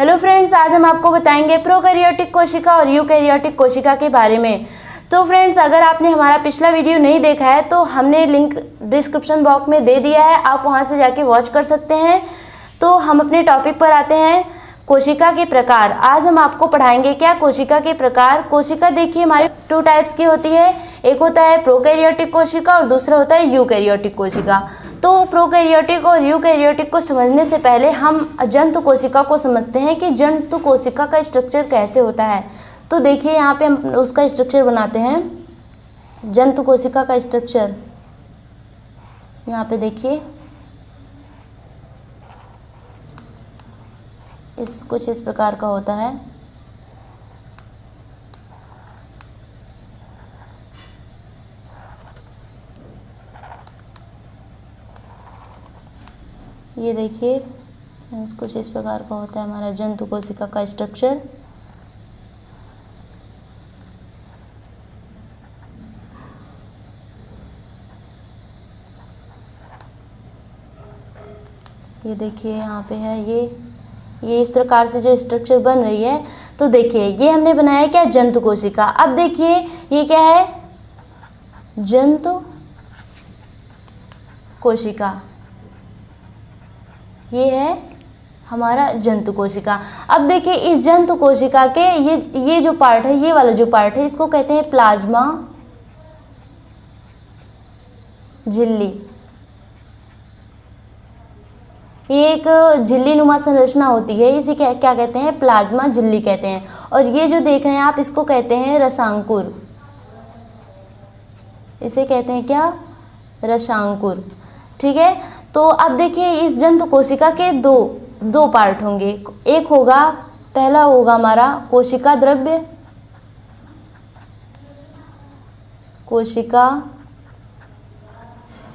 Hello friends, आज हम आपको बताएंगे प्रोकैरियोटिक कोशिका और यूकैरियोटिक कोशिका के बारे में। तो फ्रेंड्स, अगर आपने हमारा पिछला वीडियो नहीं देखा है तो हमने लिंक डिस्क्रिप्शन बॉक्स में दे दिया है, आप वहां से जाके वॉच कर सकते हैं। तो हम अपने टॉपिक पर आते हैं, कोशिका के प्रकार। आज हम आपको पढ़ाएंगे क्या, कोशिका के प्रकार। कोशिका देखिए हमारे 2 टाइप्स की होती है, एक होता है प्रोकैरियोटिक कोशिका और दूसरा होता है यूकैरियोटिक कोशिका। तो प्रोकैरियोटिक और यूकैरियोटिक को समझने से पहले हम जंतु कोशिका को समझते हैं कि जंतु कोशिका का स्ट्रक्चर कैसे होता है। तो देखिए यहाँ पे हम उसका स्ट्रक्चर बनाते हैं, जंतु कोशिका का स्ट्रक्चर। यहाँ पे देखिए कुछ इस प्रकार का होता है। ये देखिए कुछ इस प्रकार का होता है हमारा जंतु कोशिका का स्ट्रक्चर। ये देखिए यहाँ पे है, ये इस प्रकार से जो स्ट्रक्चर बन रही है। तो देखिए ये हमने बनाया क्या, जंतु कोशिका। अब देखिए ये क्या है, जंतु कोशिका। ये है हमारा जंतु कोशिका। अब देखिए इस जंतु कोशिका के ये जो पार्ट है, ये वाला जो पार्ट है, इसको कहते हैं प्लाज्मा झिल्ली। ये एक झिल्ली नुमा संरचना होती है, इसे क्या कहते हैं, प्लाज्मा झिल्ली कहते हैं। और ये जो देख रहे हैं आप, इसको कहते हैं रसांकुर। इसे कहते हैं क्या, रसांकुर। ठीक है। तो अब देखिए इस जंतु कोशिका के दो पार्ट होंगे। एक होगा, पहला होगा हमारा कोशिका द्रव्य, कोशिका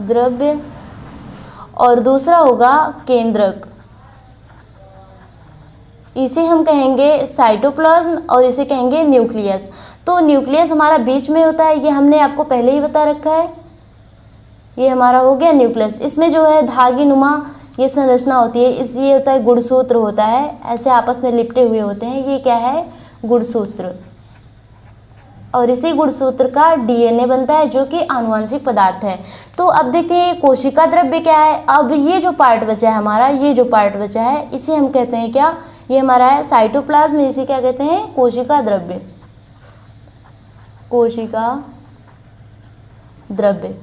द्रव्य, और दूसरा होगा केंद्रक। इसे हम कहेंगे साइटोप्लाज्म और इसे कहेंगे न्यूक्लियस। तो न्यूक्लियस हमारा बीच में होता है, ये हमने आपको पहले ही बता रखा है। ये हमारा हो गया न्यूक्लियस। इसमें जो है धागी नुमा ये संरचना होती है, ये होता है गुणसूत्र होता है, ऐसे आपस में लिपटे हुए होते हैं। ये क्या है, गुणसूत्र। और इसी गुणसूत्र का डीएनए बनता है जो कि आनुवंशिक पदार्थ है। तो अब देखते हैं कोशिका द्रव्य क्या है। अब ये जो पार्ट बचा है हमारा, ये जो पार्ट बचा है, इसे हम कहते हैं क्या, ये हमारा है साइटोप्लाज्म। इसे क्या कहते हैं, कोशिका द्रव्य, कोशिका द्रव्य।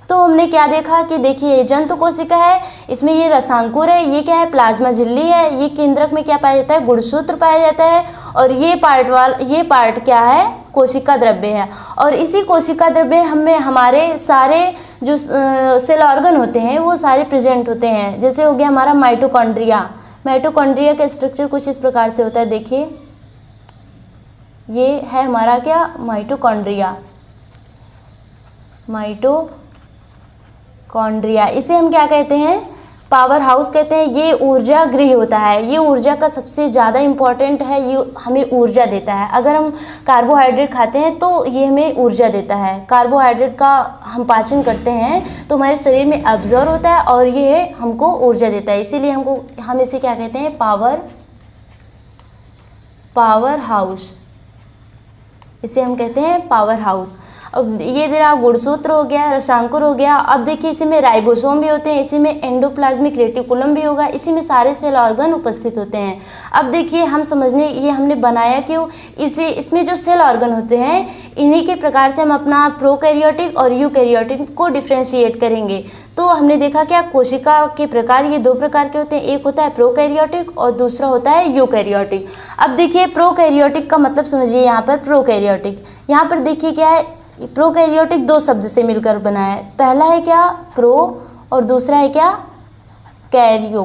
तो हमने क्या देखा कि देखिए ये जंतु कोशिका है, इसमें ये रसांकुर है, ये क्या है, प्लाज्मा झिल्ली है, ये केंद्रक में क्या पाया जाता है, गुणसूत्र पाया जाता है, और ये पार्ट क्या है, कोशिका द्रव्य है। और इसी कोशिका द्रव्य में हमारे सारे जो सेल ऑर्गन होते हैं वो सारे प्रेजेंट होते हैं। जैसे हो गया हमारा माइटोकॉन्ड्रिया। माइटोकॉन्ड्रिया का स्ट्रक्चर कुछ इस प्रकार से होता है। देखिए ये है हमारा क्या, माइटोकॉन्ड्रिया, माइटोकॉन्ड्रिया। इसे हम क्या कहते हैं, पावर हाउस कहते हैं। ये ऊर्जा गृह होता है, ये ऊर्जा का सबसे ज़्यादा इम्पॉर्टेंट है, ये हमें ऊर्जा देता है। अगर हम कार्बोहाइड्रेट खाते हैं तो ये हमें ऊर्जा देता है। कार्बोहाइड्रेट का हम पाचन करते हैं तो हमारे शरीर में अब्जॉर्ब होता है और ये हमको ऊर्जा देता है। इसीलिए हम इसे क्या कहते हैं, पावर हाउस। इसे हम कहते हैं पावर हाउस। अब ये तेरा गुणसूत्र हो गया, रसांकुर हो गया। अब देखिए इसी में राइबोसोम भी होते हैं, इसी में एंडोप्लाज्मिक रेटिकुलम भी होगा, इसी में सारे सेल ऑर्गन उपस्थित होते हैं। अब देखिए हम समझने, ये हमने बनाया क्यों, इसमें जो सेल ऑर्गन होते हैं इन्हीं के प्रकार से हम अपना प्रोकैरियोटिक और यूकैरियोटिक को डिफ्रेंशिएट करेंगे। तो हमने देखा क्या, कोशिका के प्रकार ये 2 प्रकार के होते हैं, एक होता है प्रोकैरियोटिक और दूसरा होता है यूकैरियोटिक। अब देखिए प्रोकैरियोटिक का मतलब समझिए, यहाँ पर प्रोकैरियोटिक, यहाँ पर देखिए क्या है, प्रोकैरियोटिक 2 शब्द से मिलकर बना है। पहला है क्या, प्रो, और दूसरा है क्या, कैरियो।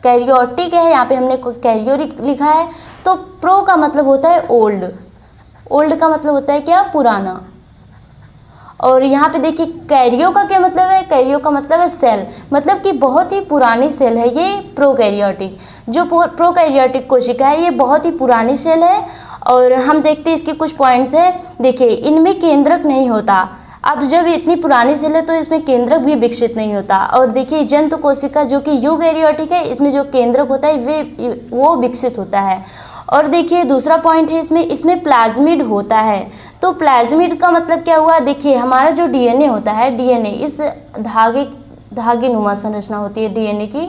कैरियोटिक है, यहाँ पे हमने कैरियो लिखा है। तो प्रो का मतलब होता है ओल्ड, ओल्ड का मतलब होता है क्या, पुराना। और यहाँ पे देखिए कैरियो का क्या मतलब है, कैरियो का मतलब है सेल, मतलब कि बहुत ही पुरानी सेल है ये प्रोकैरियोटिक। जो प्रोकैरियोटिक कोशिका है ये बहुत ही पुरानी सेल है। और हम देखते हैं इसके कुछ पॉइंट्स हैं। देखिए इनमें केंद्रक नहीं होता, अब जब इतनी पुरानी सेल है तो इसमें केंद्रक भी विकसित नहीं होता। और देखिए जंतु कोशिका जो कि यूकैरियोटिक है, इसमें जो केंद्रक होता है वो विकसित होता है। और देखिए दूसरा पॉइंट है इसमें प्लाज्मिड होता है। तो प्लाज्मिड का मतलब क्या हुआ, देखिए हमारा जो डीएनए होता है, डीएनए इस धागे नुमा संरचना होती है डीएनए की,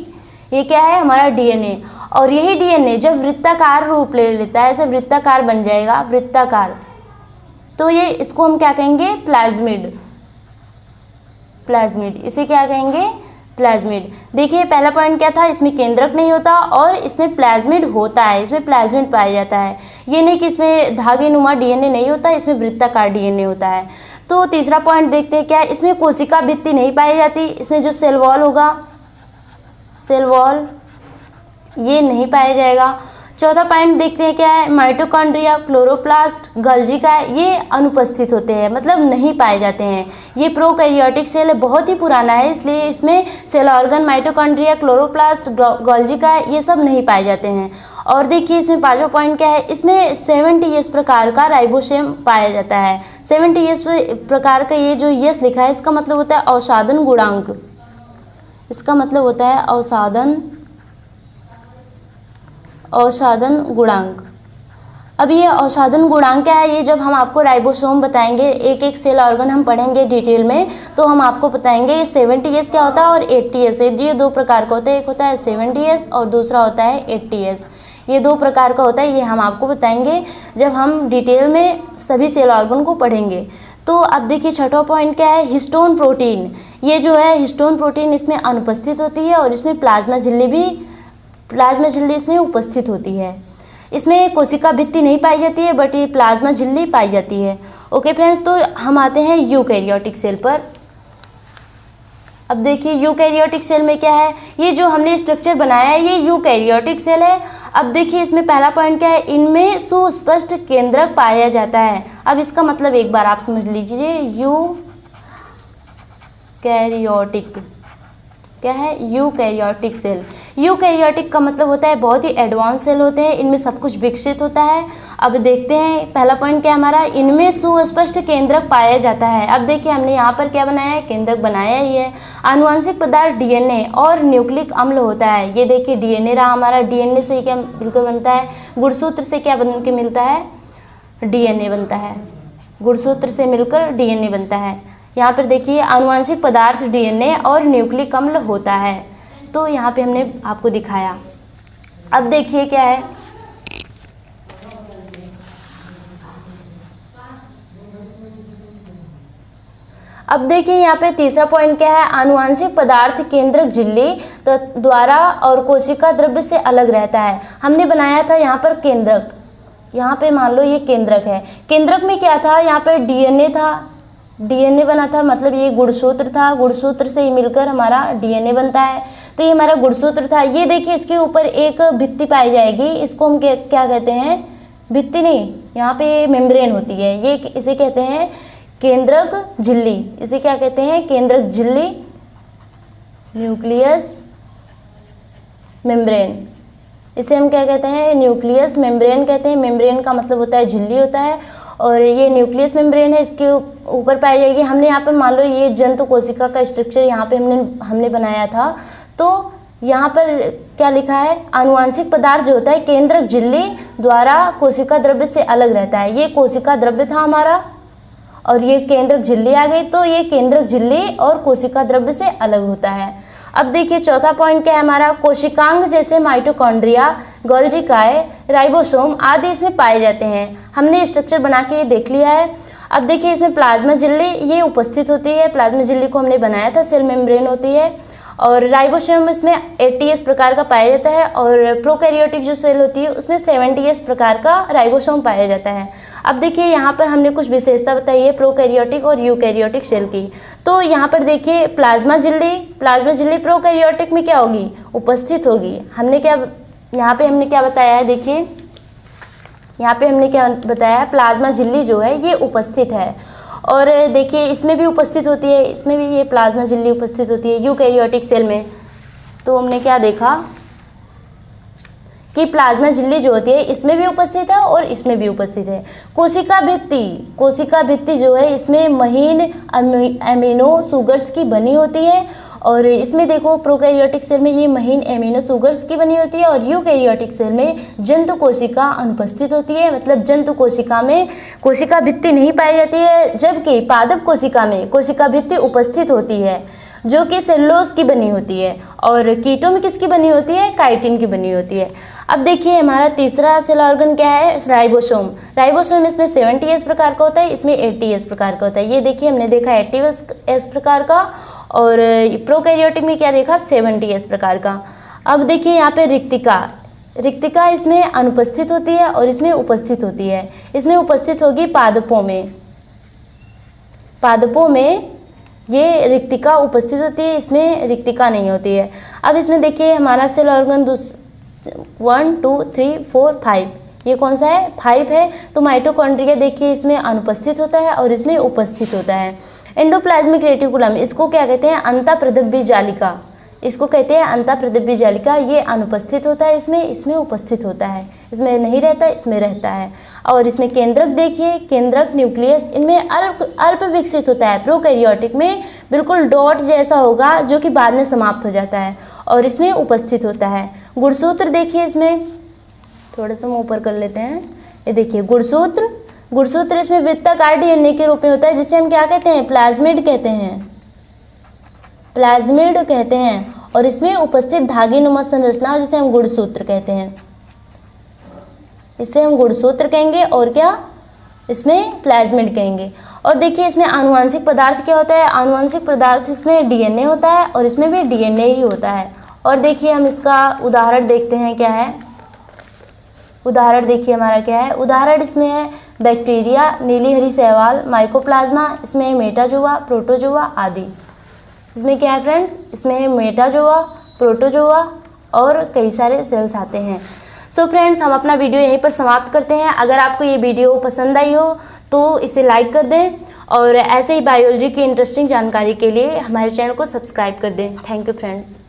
ये क्या है हमारा डीएनए। और यही डीएनए जब वृत्ताकार रूप ले लेता है, ऐसे वृत्ताकार बन जाएगा, वृत्ताकार, तो ये इसको हम क्या कहेंगे, प्लाज्मिड। प्लाज्मिड इसे क्या कहेंगे, प्लाज्मिड। देखिए पहला पॉइंट क्या था, इसमें केंद्रक नहीं होता और इसमें प्लाज्मिड होता है, इसमें प्लाज्मिड पाया जाता है। ये नहीं कि इसमें धागे नुमा डीएनए नहीं होता, इसमें वृत्ताकार डीएनए होता है। तो तीसरा पॉइंट देखते हैं क्या, इसमें कोशिका भित्ति नहीं पाई जाती, इसमें जो सेल वॉल होगा, सेल वॉल ये नहीं पाया जाएगा। चौथा पॉइंट देखते हैं क्या है, माइटोकॉन्ड्रिया, क्लोरोप्लास्ट, गोल्गी का ये अनुपस्थित होते हैं, मतलब नहीं पाए जाते हैं। ये प्रोकैरियोटिक सेल है, बहुत ही पुराना है, इसलिए इसमें cell organ, mitochondria, chloroplast, golgi का ये सब नहीं पाए जाते हैं। और देखिए इसमें पांचवा पॉइंट क्या है, इसमें 70S प्रकार का राइबोसोम पाया जाता है। 70S प्रकार का ये जो यस लिखा है, इसका मतलब होता है अवसादन गुणांक, इसका मतलब होता है अवसादन गुणांक। अब ये अवसादन गुणांक क्या है, ये जब हम आपको राइबोसोम बताएंगे, एक एक सेल ऑर्गन हम पढ़ेंगे डिटेल में, तो हम आपको बताएंगे 70S क्या होता है और 80S। ये दो प्रकार का होता है, एक होता है 70S और दूसरा होता है 80S। ये दो प्रकार का होता है, ये हम आपको बताएंगे जब हम डिटेल में सभी सेल ऑर्गन को पढ़ेंगे। तो अब देखिए छठा पॉइंट क्या है, हिस्टोन प्रोटीन। ये जो है हिस्टोन प्रोटीन इसमें अनुपस्थित होती है और इसमें प्लाज्मा झिल्ली इसमें उपस्थित होती है। इसमें कोशिका भित्ति नहीं पाई जाती है, बट ये प्लाज्मा झिल्ली पाई जाती है। ओके फ्रेंड्स, तो हम आते हैं यूकैरियोटिक सेल पर। अब देखिए यूकैरियोटिक सेल में क्या है, ये जो हमने स्ट्रक्चर बनाया है ये यूकैरियोटिक सेल है। अब देखिए इसमें पहला पॉइंट क्या है, इनमें सुस्पष्ट केंद्रक पाया जाता है। अब इसका मतलब एक बार आप समझ लीजिए, यूकैरियोटिक क्या है, यूकैरियोटिक सेल। यूकैरियोटिक का मतलब होता है बहुत ही एडवांस सेल होते हैं, इनमें सब कुछ विकसित होता है। अब देखते हैं पहला पॉइंट क्या है हमारा, इनमें सुस्पष्ट केंद्रक पाया जाता है। अब देखिए हमने यहाँ पर क्या बनाया है, केंद्रक बनाया ही है। आनुवंशिक पदार्थ डीएनए और न्यूक्लिक अम्ल होता है। ये देखिए डीएनए रहा हमारा, डीएनए से क्या बिल्कुल बनता है, गुणसूत्र से क्या बन के मिलता है, डीएनए बनता है, गुणसूत्र से मिलकर डीएनए बनता है। यहाँ पर देखिए आनुवंशिक पदार्थ डीएनए और न्यूक्लिक अम्ल होता है, तो यहाँ पे हमने आपको दिखाया। अब देखिए क्या है, अब देखिए यहाँ पे तीसरा पॉइंट क्या है, आनुवंशिक पदार्थ केंद्रक झिल्ली द्वारा और कोशिका द्रव्य से अलग रहता है। हमने बनाया था यहाँ पर केंद्रक, यहाँ पे मान लो ये केंद्रक है। केंद्रक में क्या था, यहाँ पे डीएनए था, डीएनए बना था, मतलब ये गुणसूत्र था, गुणसूत्र से ही मिलकर हमारा डीएनए बनता है। तो ये हमारा गुणसूत्र था। ये देखिए इसके ऊपर एक भित्ति पाई जाएगी, इसको हम क्या कहते हैं, भित्ति नहीं, यहाँ पे मेम्ब्रेन होती है, ये इसे कहते हैं केंद्रक झिल्ली। इसे क्या कहते हैं, केंद्रक झिल्ली, न्यूक्लियस मेम्ब्रेन। इसे हम क्या कहते हैं, न्यूक्लियस मेम्ब्रेन कहते हैं। मेम्ब्रेन का मतलब होता है झिल्ली होता है, और ये न्यूक्लियस मेम्ब्रेन है, इसके ऊपर पाई जाएगी। हमने यहाँ पर मान लो ये जंतु कोशिका का स्ट्रक्चर यहाँ पे हमने बनाया था, तो यहाँ पर क्या लिखा है, आनुवंशिक पदार्थ जो होता है केंद्रक झिल्ली द्वारा कोशिका द्रव्य से अलग रहता है। ये कोशिका द्रव्य था हमारा और ये केंद्रक झिल्ली आ गई, तो ये केंद्रक झिल्ली और कोशिका द्रव्य से अलग होता है। अब देखिए चौथा पॉइंट क्या है हमारा, कोशिकांग जैसे माइटोकॉन्ड्रिया, गोल्गी, राइबोसोम आदि इसमें पाए जाते हैं। हमने स्ट्रक्चर बना के ये देख लिया है। अब देखिए इसमें प्लाज्मा झिल्ली ये उपस्थित होती है, प्लाज्मा झिल्ली को हमने बनाया था, सेल मेम्ब्रेन होती है। और राइबोसोम इसमें 80S प्रकार का पाया जाता है, और प्रोकैरियोटिक जो सेल होती है उसमें 70S प्रकार का राइबोसोम पाया जाता है। अब देखिए यहाँ पर हमने कुछ विशेषता बताई है प्रोकैरियोटिक और यूकैरियोटिक सेल की। तो यहाँ पर देखिए प्लाज्मा झिल्ली प्रोकैरियोटिक में क्या होगी, उपस्थित होगी। हमने क्या यहाँ पे हमने क्या बताया है, देखिए यहाँ पे हमने क्या बताया है, प्लाज्मा झिल्ली जो है ये उपस्थित है। और देखिए इसमें भी उपस्थित होती है, इसमें भी ये प्लाज्मा झिल्ली उपस्थित होती है यूकैरियोटिक सेल में। तो हमने क्या देखा कि प्लाज्मा झिल्ली जो होती है इसमें भी उपस्थित है और इसमें भी उपस्थित है। कोशिका भित्ति जो है इसमें महीन एमिनो शुगर्स की बनी होती है, और इसमें देखो प्रोकैरियोटिक सेल में ये महीन एमिनो शुगर्स की बनी होती है, और यूकैरियोटिक सेल में जंतु कोशिका अनुपस्थित होती है, मतलब जंतु कोशिका में कोशिका भित्ति नहीं पाई जाती है, जबकि पादप कोशिका में कोशिका भित्ति उपस्थित होती है जो कि सेलुलोज की बनी होती है, और कीटों में किसकी बनी होती है, काइटिन की बनी होती है। अब देखिए हमारा तीसरा सेल ऑर्गन क्या है, राइबोसोम। राइबोसोम इसमें 70S प्रकार का होता है, इसमें 80S प्रकार का होता है। ये देखिए हमने देखा 80S प्रकार का, और प्रोकैरियोटिक में क्या देखा, 70S प्रकार का। अब देखिए यहाँ पे रिक्तिका इसमें अनुपस्थित होती है और इसमें उपस्थित होती है। इसमें उपस्थित होगी पादपों में ये रिक्तिका उपस्थित होती है, इसमें रिक्तिका नहीं होती है। अब इसमें देखिए हमारा सेल ऑर्गन 1 2 3 4 5, ये कौन सा है, 5 है। तो माइटोकॉन्ड्रिया देखिए इसमें अनुपस्थित होता है और इसमें उपस्थित होता है। एंडोप्लाज्मिक रेटिकुलम, इसको क्या कहते हैं, अंतःप्रदीप्ति जालिका, इसको कहते हैं अंतःप्रदीप्ति जालिका। ये अनुपस्थित होता है, इसमें उपस्थित होता है, इसमें नहीं रहता, इसमें रहता है। और इसमें केंद्रक देखिए, केंद्रक न्यूक्लियस इनमें अल्प विकसित होता है। प्रोकैरियोटिक में बिल्कुल डॉट जैसा होगा जो कि बाद में समाप्त हो जाता है, और इसमें उपस्थित होता है। गुणसूत्र देखिए, इसमें थोड़ा सा हम ऊपर कर लेते हैं, ये देखिए गुणसूत्र इसमें वृत्ताकार डीएनए के रूप में होता है, जिसे हम क्या कहते हैं, प्लाज्मिड कहते हैं। और इसमें उपस्थित धागेनुमा संरचना जिसे हम गुणसूत्र कहते हैं, इसे हम गुणसूत्र कहेंगे, और क्या इसमें प्लाज्मिड कहेंगे। और देखिए इसमें आनुवंशिक पदार्थ क्या होता है, आनुवंशिक पदार्थ इसमें डीएनए होता है, और इसमें भी डीएनए ही होता है। और देखिए हम इसका उदाहरण देखते हैं क्या है, उदाहरण देखिए हमारा क्या है, उदाहरण इसमें है बैक्टीरिया, नीली हरी शैवाल, माइकोप्लाज्मा, इसमें मेटाजोआ, प्रोटोजोआ आदि। इसमें क्या है फ्रेंड्स, इसमें मेटाजोआ, प्रोटोजोआ और कई सारे सेल्स आते हैं। सो फ्रेंड्स हम अपना वीडियो यहीं पर समाप्त करते हैं। अगर आपको ये वीडियो पसंद आई हो तो इसे लाइक कर दें, और ऐसे ही बायोलॉजी की इंटरेस्टिंग जानकारी के लिए हमारे चैनल को सब्सक्राइब कर दें। Thank you friends.